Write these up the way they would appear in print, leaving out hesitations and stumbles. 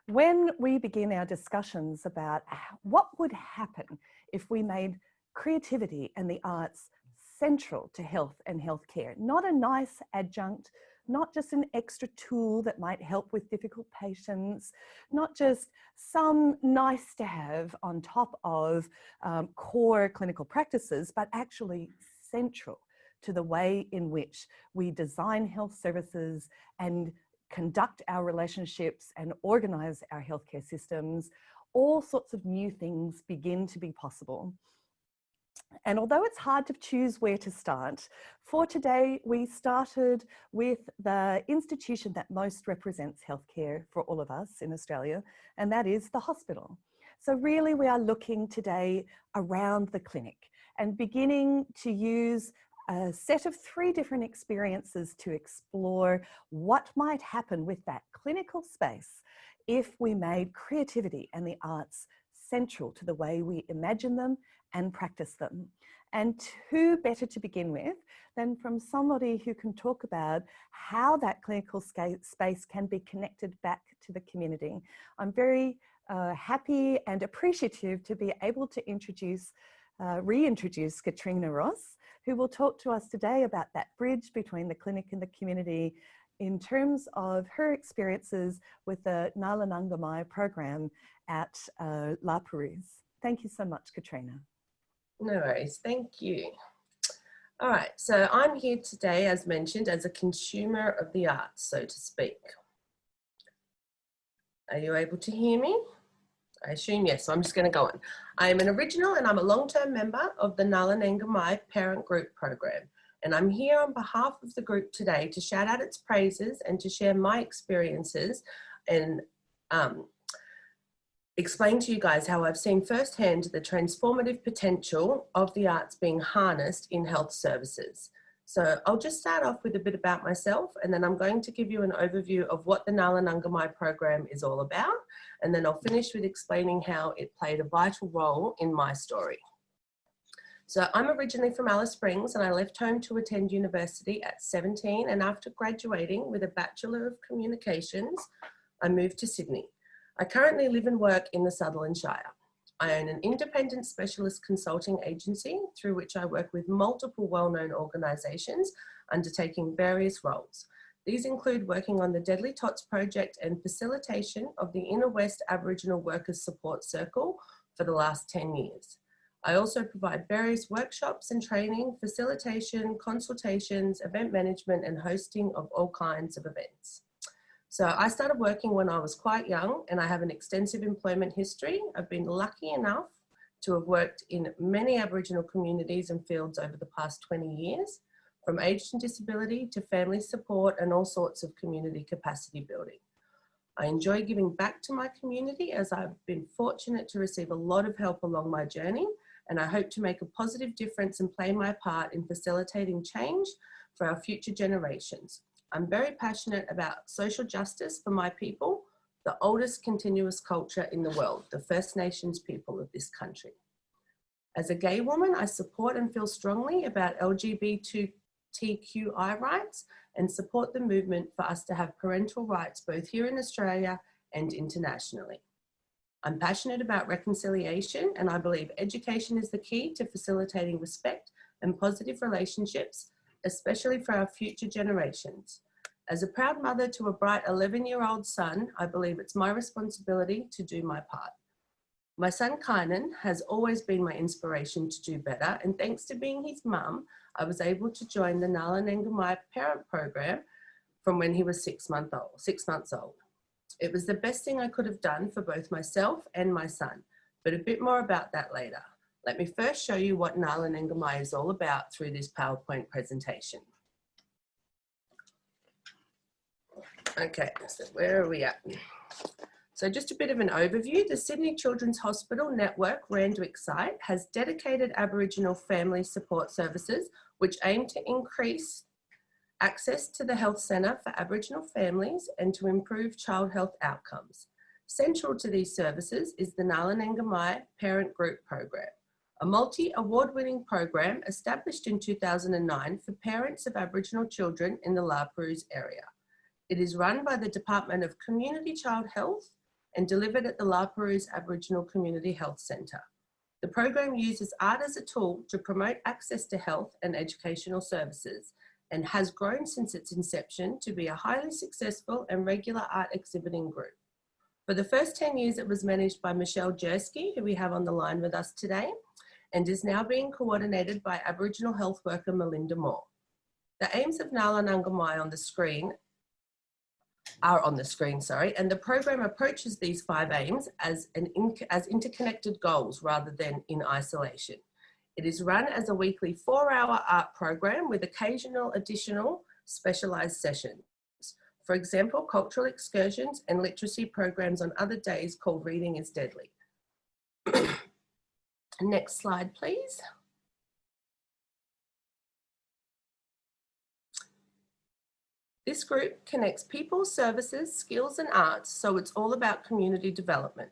when we begin our discussions about what would happen if we made creativity and the arts central to health and healthcare, not a nice adjunct, not just an extra tool that might help with difficult patients, not just some nice to have on top of core clinical practices, but actually central to the way in which we design health services and conduct our relationships and organize our healthcare systems. All sorts of new things begin to be possible. And although it's hard to choose where to start, for today we started with the institution that most represents healthcare for all of us in Australia, and that is the hospital. So really we are looking today around the clinic and beginning to use a set of 3 different experiences to explore what might happen with that clinical space if we made creativity and the arts central to the way we imagine them and practice them. And who better to begin with than from somebody who can talk about how that clinical space can be connected back to the community. I'm very happy and appreciative to be able to reintroduce Katrina Ross, who will talk to us today about that bridge between the clinic and the community in terms of her experiences with the Ngala Nanga Mai program at La Perouse. Thank you so much, Katrina. No worries, thank you. All right, so I'm here today, as mentioned, as a consumer of the arts, so to speak. Are you able to hear me? I assume yes, so I'm just going to go on. I am an original and I'm a long-term member of the Ngala Nanga Mai pARenT group program. And I'm here on behalf of the group today to shout out its praises and to share my experiences and explain to you guys how I've seen firsthand the transformative potential of the arts being harnessed in health services. So I'll just start off with a bit about myself, and then I'm going to give you an overview of what the Ngala Nanga Mai program is all about, and then I'll finish with explaining how it played a vital role in my story. So I'm originally from Alice Springs, and I left home to attend university at 17, and after graduating with a Bachelor of Communications, I moved to Sydney. I currently live and work in the Sutherland Shire. I own an independent specialist consulting agency through which I work with multiple well-known organisations undertaking various roles. These include working on the Deadly Tots project and facilitation of the Inner West Aboriginal Workers Support Circle for the last 10 years. I also provide various workshops and training, facilitation, consultations, event management, and hosting of all kinds of events. So I started working when I was quite young, and I have an extensive employment history. I've been lucky enough to have worked in many Aboriginal communities and fields over the past 20 years, from aged and disability to family support and all sorts of community capacity building. I enjoy giving back to my community as I've been fortunate to receive a lot of help along my journey, and I hope to make a positive difference and play my part in facilitating change for our future generations. I'm very passionate about social justice for my people, the oldest continuous culture in the world, the First Nations people of this country. As a gay woman, I support and feel strongly about LGBTQI rights and support the movement for us to have parental rights both here in Australia and internationally. I'm passionate about reconciliation, and I believe education is the key to facilitating respect and positive relationships, especially for our future generations. As a proud mother to a bright 11-year-old son, I believe it's my responsibility to do my part. My son Kynan has always been my inspiration to do better, and thanks to being his mum, I was able to join the Ngala Nanga Mai pARenT program from when he was 6 months old. It was the best thing I could have done for both myself and my son, but a bit more about that later. Let me first show you what Ngala Nanga Mai is all about through this PowerPoint presentation. Okay, so where are we at? So just a bit of an overview. The Sydney Children's Hospital Network Randwick site has dedicated Aboriginal family support services which aim to increase access to the health centre for Aboriginal families and to improve child health outcomes. Central to these services is the Ngala Nanga Mai pARenT group program, a multi-award-winning program established in 2009 for parents of Aboriginal children in the La Perouse area. It is run by the Department of Community Child Health and delivered at the La Perouse Aboriginal Community Health Centre. The program uses art as a tool to promote access to health and educational services and has grown since its inception to be a highly successful and regular art exhibiting group. For the first 10 years, it was managed by Michelle Jersky, who we have on the line with us today, and is now being coordinated by Aboriginal health worker Melinda Moore. The aims of Ngala Nanga Mai on the screen and the program approaches these 5 aims as interconnected goals rather than in isolation. It is run as a weekly 4-hour art program with occasional additional specialised sessions. For example, cultural excursions and literacy programs on other days called Reading is Deadly. Next slide, please. This group connects people, services, skills and arts, so it's all about community development.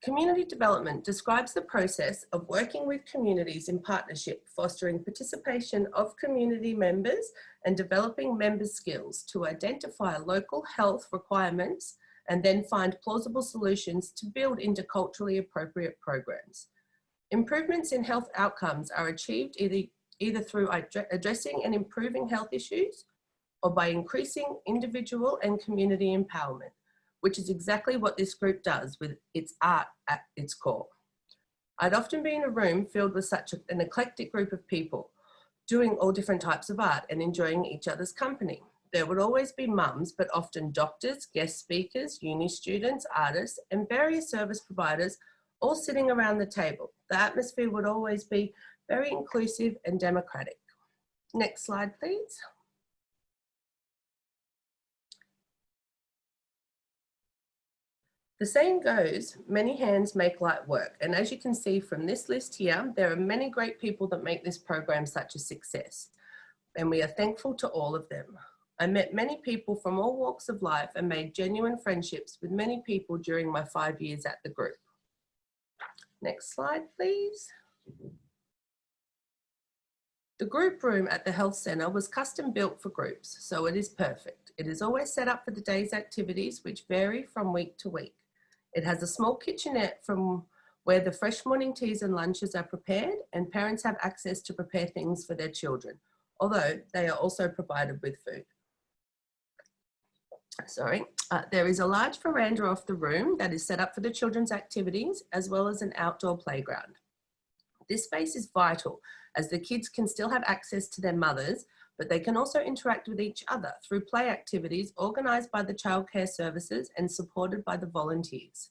Community development describes the process of working with communities in partnership, fostering participation of community members and developing member skills to identify local health requirements and then find plausible solutions to build into culturally appropriate programs. Improvements in health outcomes are achieved either through addressing and improving health issues or by increasing individual and community empowerment, which is exactly what this group does with its art at its core. I'd often be in a room filled with such an eclectic group of people doing all different types of art and enjoying each other's company. There would always be mums, but often doctors, guest speakers, uni students, artists, and various service providers all sitting around the table. The atmosphere would always be very inclusive and democratic. Next slide, please. The saying goes, many hands make light work. And as you can see from this list here, there are many great people that make this program such a success. And we are thankful to all of them. I met many people from all walks of life and made genuine friendships with many people during my 5 years at the group. Next slide, please. The group room at the health centre was custom built for groups, so it is perfect. It is always set up for the day's activities, which vary from week to week. It has a small kitchenette from where the fresh morning teas and lunches are prepared, and parents have access to prepare things for their children, although they are also provided with food. There is a large veranda off the room that is set up for the children's activities, as well as an outdoor playground. This space is vital as the kids can still have access to their mothers, but they can also interact with each other through play activities organised by the childcare services and supported by the volunteers.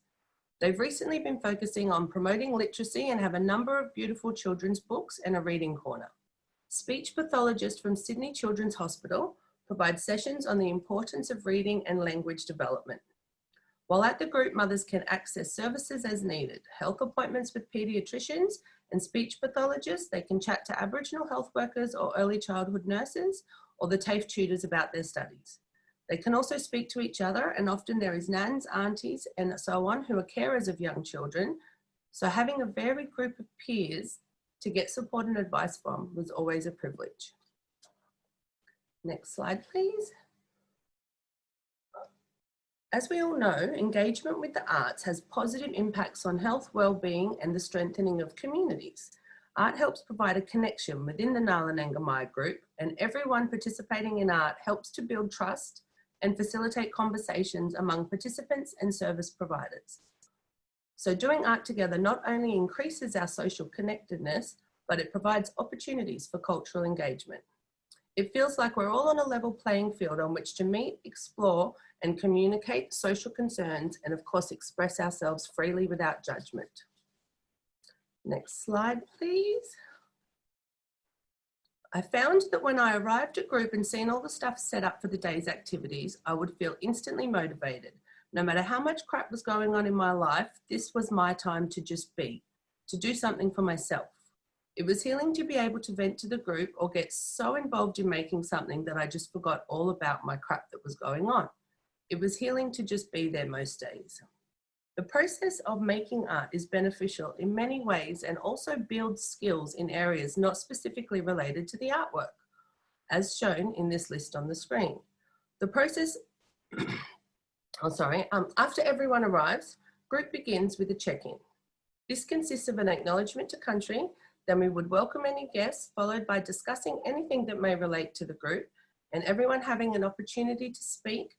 They've recently been focusing on promoting literacy and have a number of beautiful children's books and a reading corner. Speech pathologist from Sydney Children's Hospital provides sessions on the importance of reading and language development. While at the group, mothers can access services as needed, health appointments with paediatricians and speech pathologists. They can chat to Aboriginal health workers or early childhood nurses or the TAFE tutors about their studies. They can also speak to each other, and often there is nans, aunties and so on who are carers of young children. So having a varied group of peers to get support and advice from was always a privilege. Next slide, please. As we all know, engagement with the arts has positive impacts on health, well-being and the strengthening of communities. Art helps provide a connection within the Ngala Nanga Mai group, and everyone participating in art helps to build trust and facilitate conversations among participants and service providers. So doing art together not only increases our social connectedness, but it provides opportunities for cultural engagement. It feels like we're all on a level playing field on which to meet, explore, and communicate social concerns, and of course, express ourselves freely without judgment. Next slide, please. I found that when I arrived at group and seen all the stuff set up for the day's activities, I would feel instantly motivated. No matter how much crap was going on in my life, this was my time to just be, to do something for myself. It was healing to be able to vent to the group or get so involved in making something that I just forgot all about my crap that was going on. It was healing to just be there most days. The process of making art is beneficial in many ways and also builds skills in areas not specifically related to the artwork, as shown in this list on the screen. The process After everyone arrives, group begins with a check-in. This consists of an acknowledgement to country, then we would welcome any guests, followed by discussing anything that may relate to the group, and everyone having an opportunity to speak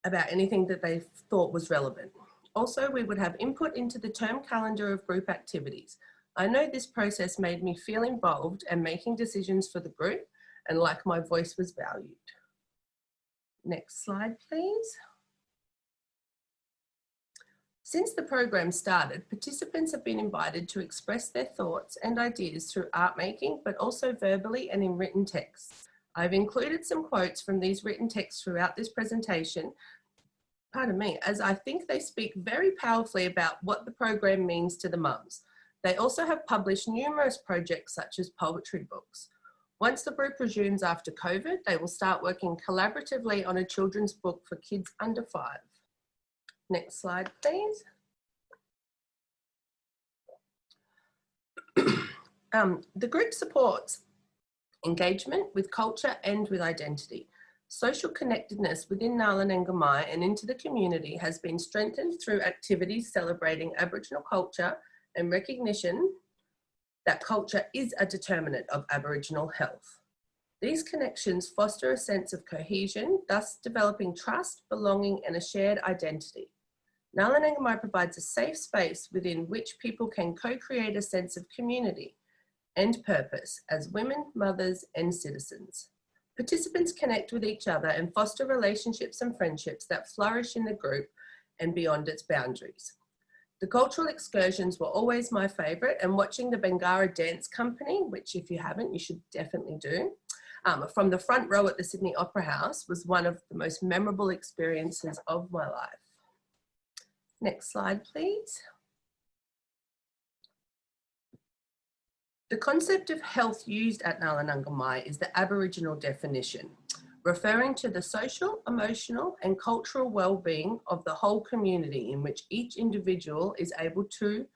about anything that they thought was relevant. Also, we would have input into the term calendar of group activities. I know this process made me feel involved and making decisions for the group, and like my voice was valued. Next slide, please. Since the program started, participants have been invited to express their thoughts and ideas through art making, but also verbally and in written texts. I've included some quotes from these written texts throughout this presentation, as I think they speak very powerfully about what the program means to the mums. They also have published numerous projects such as poetry books. Once the group resumes after COVID, they will start working collaboratively on a children's book for kids under 5. Next slide, please. The group supports engagement with culture and with identity. Social connectedness within Ngala Nanga Mai and into the community has been strengthened through activities celebrating Aboriginal culture and recognition that culture is a determinant of Aboriginal health. These connections foster a sense of cohesion, thus developing trust, belonging, and a shared identity. Ngala Nanga Mai provides a safe space within which people can co-create a sense of community and purpose as women, mothers, and citizens. Participants connect with each other and foster relationships and friendships that flourish in the group and beyond its boundaries. The cultural excursions were always my favourite, and watching the Bangarra Dance Company, which if you haven't, you should definitely do, from the front row at the Sydney Opera House was one of the most memorable experiences of my life. Next slide, please. The concept of health used at Ngala Nanga Mai is the Aboriginal definition, referring to the social, emotional, and cultural well-being of the whole community in which each individual is able to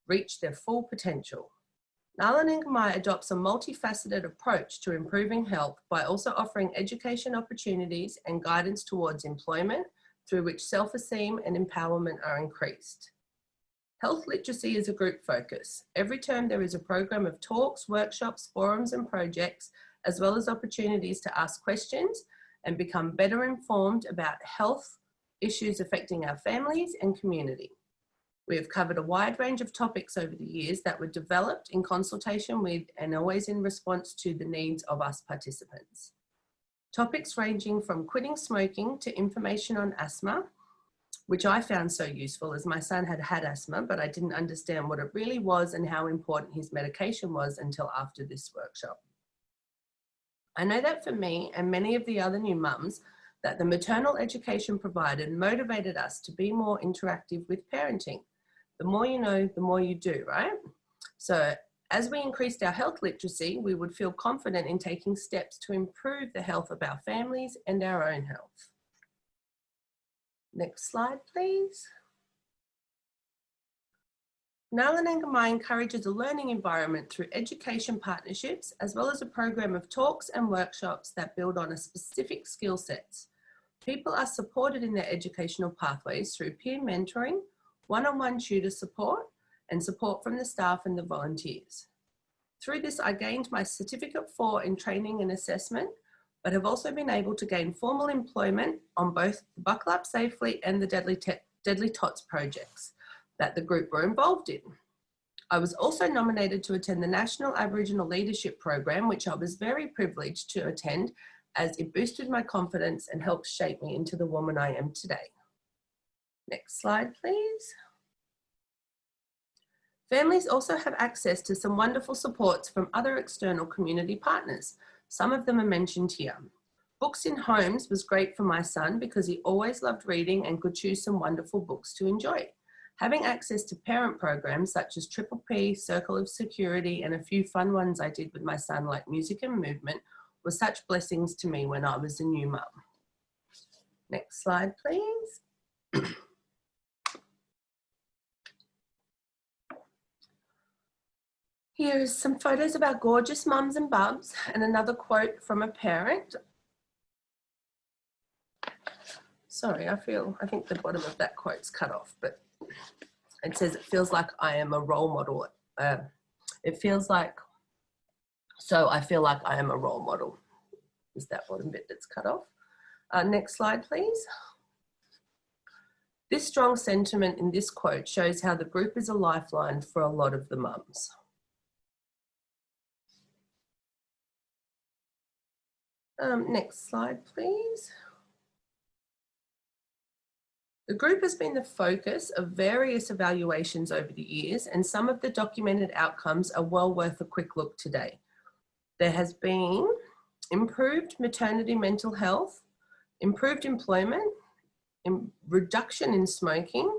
reach their full potential. Ngala Nanga Mai adopts a multifaceted approach to improving health by also offering education opportunities and guidance towards employment, through which self-esteem and empowerment are increased. Health literacy is a group focus. Every term there is a program of talks, workshops, forums and projects, as well as opportunities to ask questions and become better informed about health issues affecting our families and community. We have covered a wide range of topics over the years that were developed in consultation with and always in response to the needs of us participants. Topics ranging from quitting smoking to information on asthma, which I found so useful as my son had asthma, but I didn't understand what it really was and how important his medication was until after this workshop. I know that for me and many of the other new mums, that the maternal education provided motivated us to be more interactive with parenting. The more you know, the more you do, right? So as we increased our health literacy, we would feel confident in taking steps to improve the health of our families and our own health. Next slide, please. Ngala Nanga Mai encourages a learning environment through education partnerships, as well as a program of talks and workshops that build on a specific skill sets. People are supported in their educational pathways through peer mentoring, one-on-one tutor support, and support from the staff and the volunteers. Through this, I gained my Certificate 4 in Training and Assessment, but have also been able to gain formal employment on both the Buckle Up Safely and the Deadly Tots projects that the group were involved in. I was also nominated to attend the National Aboriginal Leadership Program, which I was very privileged to attend, as it boosted my confidence and helped shape me into the woman I am today. Next slide, please. Families also have access to some wonderful supports from other external community partners. Some of them are mentioned here. Books in Homes was great for my son because he always loved reading and could choose some wonderful books to enjoy. Having access to parent programs such as Triple P, Circle of Security, and a few fun ones I did with my son like Music and Movement were such blessings to me when I was a new mum. Next slide, please. Here's some photos of our gorgeous mums and bubs and another quote from a parent. sorry, I think the bottom of that quote's cut off, but it says, it feels like I am a role model. It feels like, so I feel like I am a role model. Is that bottom bit that's cut off? Next slide, please. This strong sentiment in this quote shows how the group is a lifeline for a lot of the mums. Next slide, please. The group has been the focus of various evaluations over the years, and some of the documented outcomes are well worth a quick look today. There has been improved maternity mental health, improved employment, reduction in smoking,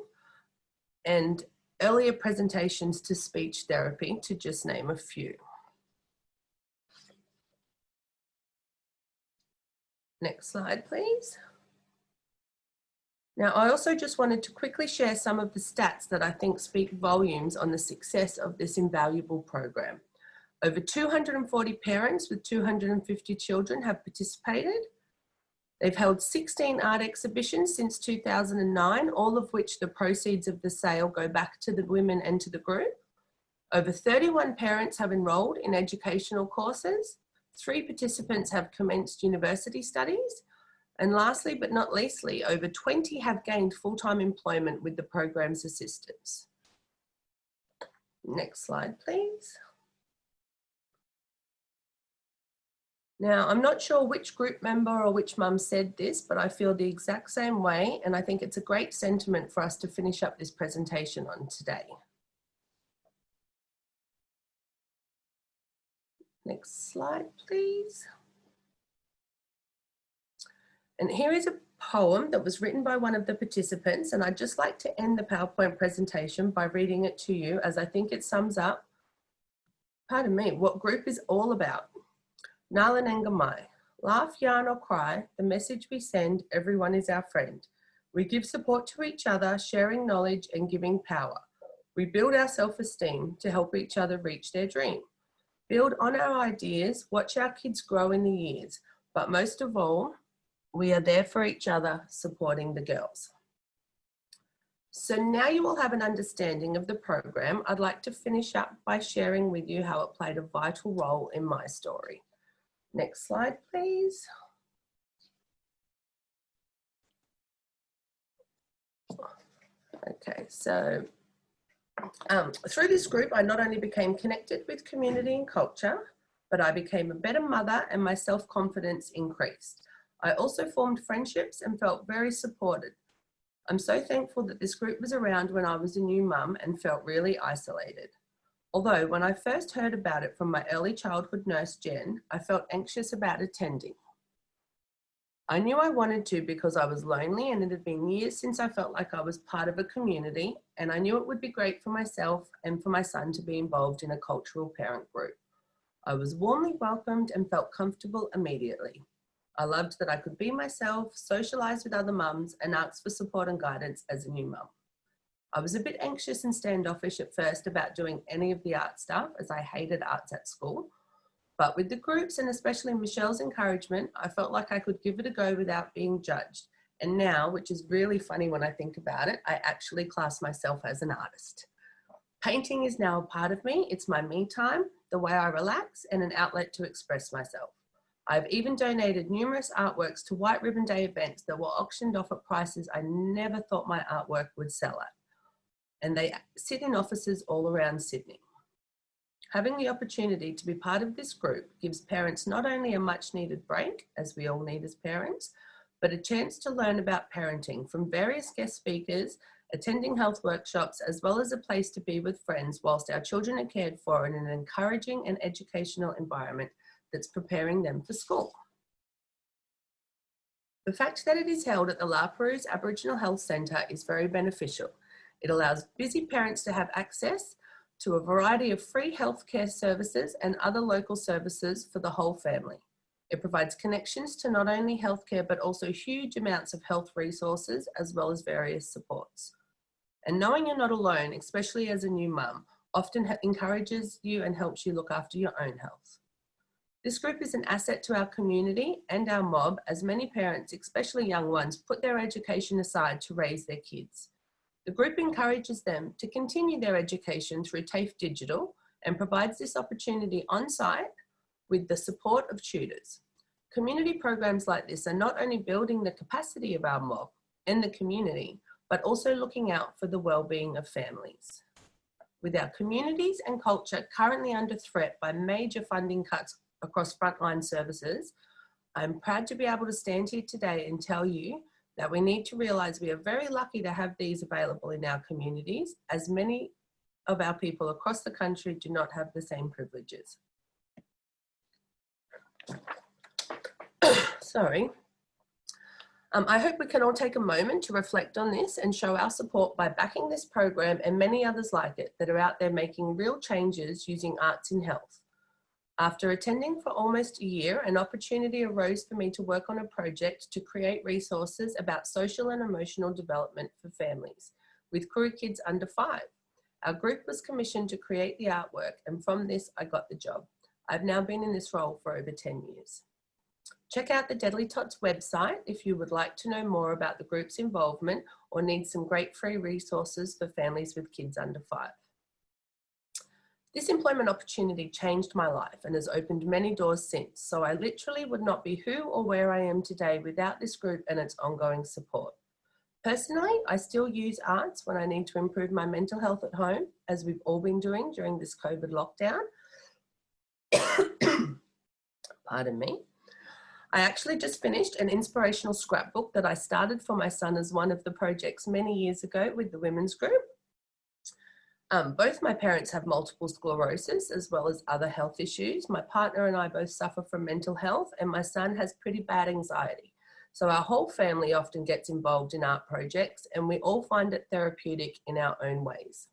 and earlier presentations to speech therapy, to just name a few. Next slide, please. Now, I also just wanted to quickly share some of the stats that I think speak volumes on the success of this invaluable program. Over 240 parents with 250 children have participated. They've held 16 art exhibitions since 2009, all of which the proceeds of the sale go back to the women and to the group. Over 31 parents have enrolled in educational courses. 3 participants have commenced university studies. And lastly, but not leastly, over 20 have gained full-time employment with the program's assistance. Next slide, please. Now, I'm not sure which group member or which mum said this, but I feel the exact same way, and I think it's a great sentiment for us to finish up this presentation on today. Next slide, please. And here is a poem that was written by one of the participants, and I'd just like to end the PowerPoint presentation by reading it to you, as I think it sums up, pardon me, what group is all about. Ngala Nanga Mai. Laugh, yarn or cry, the message we send, everyone is our friend. We give support to each other, sharing knowledge and giving power. We build our self-esteem to help each other reach their dream. Build on our ideas, watch our kids grow in the years, but most of all, we are there for each other, supporting the girls. So now you will have an understanding of the program. I'd like to finish up by sharing with you how it played a vital role in my story. Next slide, please. Okay, so through this group, I not only became connected with community and culture, but I became a better mother and my self-confidence increased. I also formed friendships and felt very supported. I'm so thankful that this group was around when I was a new mum and felt really isolated. Although when I first heard about it from my early childhood nurse, Jen, I felt anxious about attending. I knew I wanted to because I was lonely and it had been years since I felt like I was part of a community, and I knew it would be great for myself and for my son to be involved in a cultural parent group. I was warmly welcomed and felt comfortable immediately. I loved that I could be myself, socialise with other mums, and ask for support and guidance as a new mum. I was a bit anxious and standoffish at first about doing any of the art stuff, as I hated arts at school. But with the groups and especially Michelle's encouragement, I felt like I could give it a go without being judged. And now, which is really funny when I think about it, I actually class myself as an artist. Painting is now a part of me. It's my me time, the way I relax, and an outlet to express myself. I've even donated numerous artworks to White Ribbon Day events that were auctioned off at prices I never thought my artwork would sell at. And they sit in offices all around Sydney. Having the opportunity to be part of this group gives parents not only a much needed break, as we all need as parents, but a chance to learn about parenting from various guest speakers, attending health workshops, as well as a place to be with friends whilst our children are cared for in an encouraging and educational environment that's preparing them for school. The fact that it is held at the La Perouse Aboriginal Health Centre is very beneficial. It allows busy parents to have access to a variety of free healthcare services and other local services for the whole family. It provides connections to not only healthcare, but also huge amounts of health resources, as well as various supports. And knowing you're not alone, especially as a new mum, often encourages you and helps you look after your own health. This group is an asset to our community and our mob, as many parents, especially young ones, put their education aside to raise their kids. The group encourages them to continue their education through TAFE Digital and provides this opportunity on site with the support of tutors. Community programs like this are not only building the capacity of our mob and the community, but also looking out for the well-being of families. With our communities and culture currently under threat by major funding cuts across frontline services, I'm proud to be able to stand here today and tell you that we need to realise we are very lucky to have these available in our communities, as many of our people across the country do not have the same privileges. Sorry. I hope we can all take a moment to reflect on this and show our support by backing this program and many others like it that are out there making real changes using arts in health. After attending for almost a year, an opportunity arose for me to work on a project to create resources about social and emotional development for families with Koori kids under 5. Our group was commissioned to create the artwork, and from this, I got the job. I've now been in this role for over 10 years. Check out the Deadly Tots website if you would like to know more about the group's involvement or need some great free resources for families with kids under 5. This employment opportunity changed my life and has opened many doors since, so I literally would not be who or where I am today without this group and its ongoing support. Personally, I still use arts when I need to improve my mental health at home, as we've all been doing during this COVID lockdown. Pardon me. I actually just finished an inspirational scrapbook that I started for my son as one of the projects many years ago with the women's group. Both my parents have multiple sclerosis as well as other health issues. My partner and I both suffer from mental health, and my son has pretty bad anxiety. So our whole family often gets involved in art projects, and we all find it therapeutic in our own ways.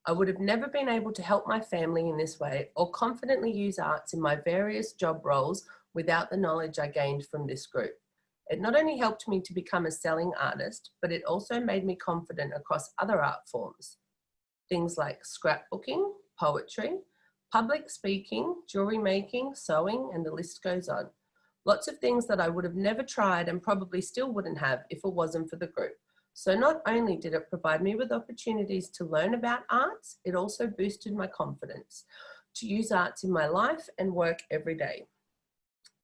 I would have never been able to help my family in this way or confidently use arts in my various job roles without the knowledge I gained from this group. It not only helped me to become a selling artist, but it also made me confident across other art forms. Things like scrapbooking, poetry, public speaking, jewelry making, sewing, and the list goes on. Lots of things that I would have never tried and probably still wouldn't have if it wasn't for the group. So not only did it provide me with opportunities to learn about arts, it also boosted my confidence to use arts in my life and work every day.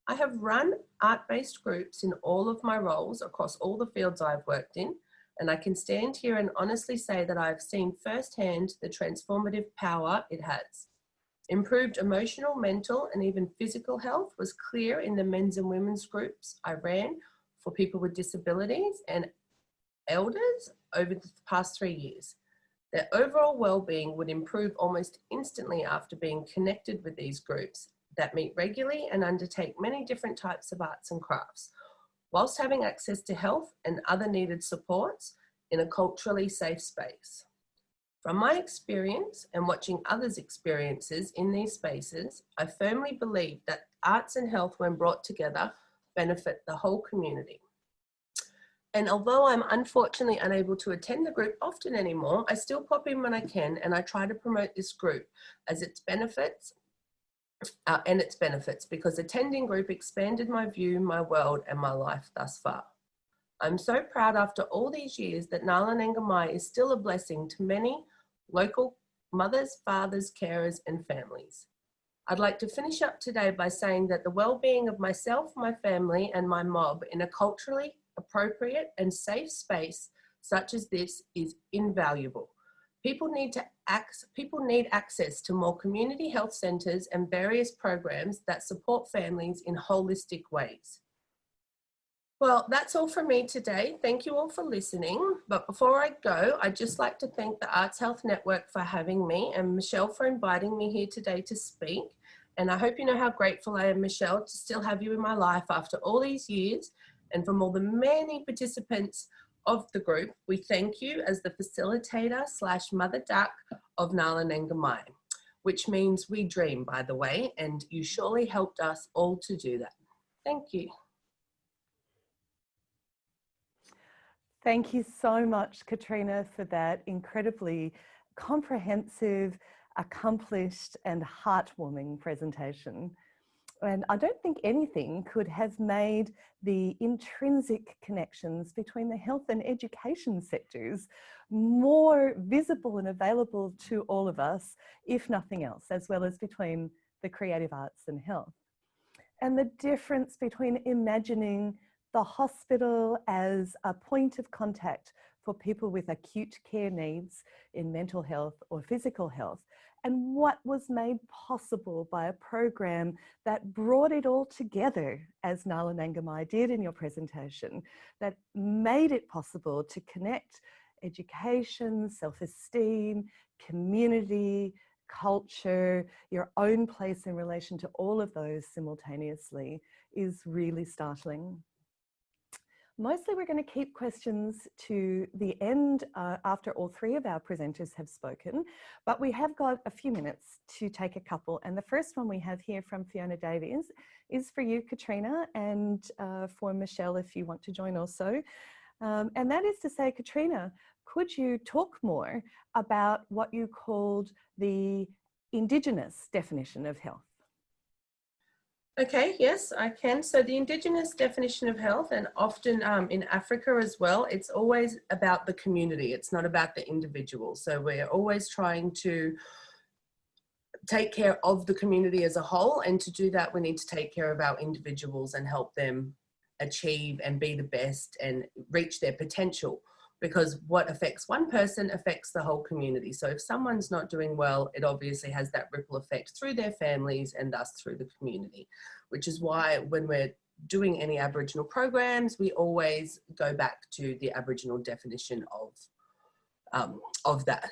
I have run art-based groups in all of my roles across all the fields I've worked in, and I can stand here and honestly say that I've seen firsthand the transformative power it has. Improved emotional, mental, and even physical health was clear in the men's and women's groups I ran for people with disabilities and elders over the past 3 years. Their overall well-being would improve almost instantly after being connected with these groups that meet regularly and undertake many different types of arts and crafts, whilst having access to health and other needed supports in a culturally safe space. From my experience and watching others' experiences in these spaces, I firmly believe that arts and health, when brought together, benefit the whole community. And although I'm unfortunately unable to attend the group often anymore, I still pop in when I can, and I try to promote this group as its benefits because attending group expanded my view, my world, and my life thus far. I'm so proud after all these years that Ngala Nanga Mai is still a blessing to many local mothers, fathers, carers, and families. I'd like to finish up today by saying that the well-being of myself, my family, and my mob in a culturally appropriate and safe space such as this is invaluable. People need access to more community health centres and various programs that support families in holistic ways. Well, that's all from me today. Thank you all for listening. But before I go, I'd just like to thank the Arts Health Network for having me and Michelle for inviting me here today to speak. And I hope you know how grateful I am, Michelle, to still have you in my life after all these years. And from all the many participants of the group, we thank you as the facilitator / mother duck of Ngala Nanga Mai, which means we dream, by the way, and you surely helped us all to do that. Thank you. Thank you so much, Katrina, for that incredibly comprehensive accomplished and heartwarming presentation. And I don't think anything could have made the intrinsic connections between the health and education sectors more visible and available to all of us, if nothing else, as well as between the creative arts and health. And the difference between imagining the hospital as a point of contact for people with acute care needs in mental health or physical health, and what was made possible by a program that brought it all together, as Ngala Nanga Mai did in your presentation, that made it possible to connect education, self-esteem, community, culture, your own place in relation to all of those simultaneously, is really startling. Mostly we're going to keep questions to the end after all three of our presenters have spoken, but we have got a few minutes to take a couple. And the first one we have here from Fiona Davies is for you, Katrina, and for Michelle, if you want to join also. And that is to say, Katrina, could you talk more about what you called the Indigenous definition of health? Okay, yes, I can. So the Indigenous definition of health, and often in Africa as well, it's always about the community. It's not about the individual. So we're always trying to take care of the community as a whole. And to do that, we need to take care of our individuals and help them achieve and be the best and reach their potential. Because what affects one person affects the whole community. So if someone's not doing well, it obviously has that ripple effect through their families and thus through the community, which is why when we're doing any Aboriginal programs, we always go back to the Aboriginal definition of that.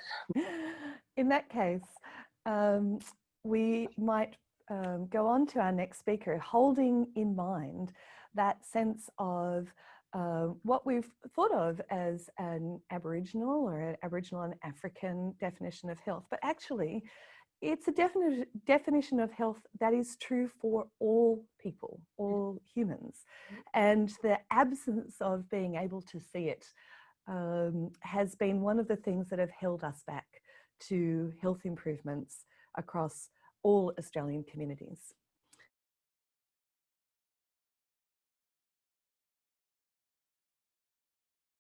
In that case, we might go on to our next speaker, holding in mind that sense of what we've thought of as an Aboriginal or an Aboriginal and African definition of health, but actually it's a definition of health that is true for all people, all humans. And the absence of being able to see it has been one of the things that have held us back to health improvements across all Australian communities.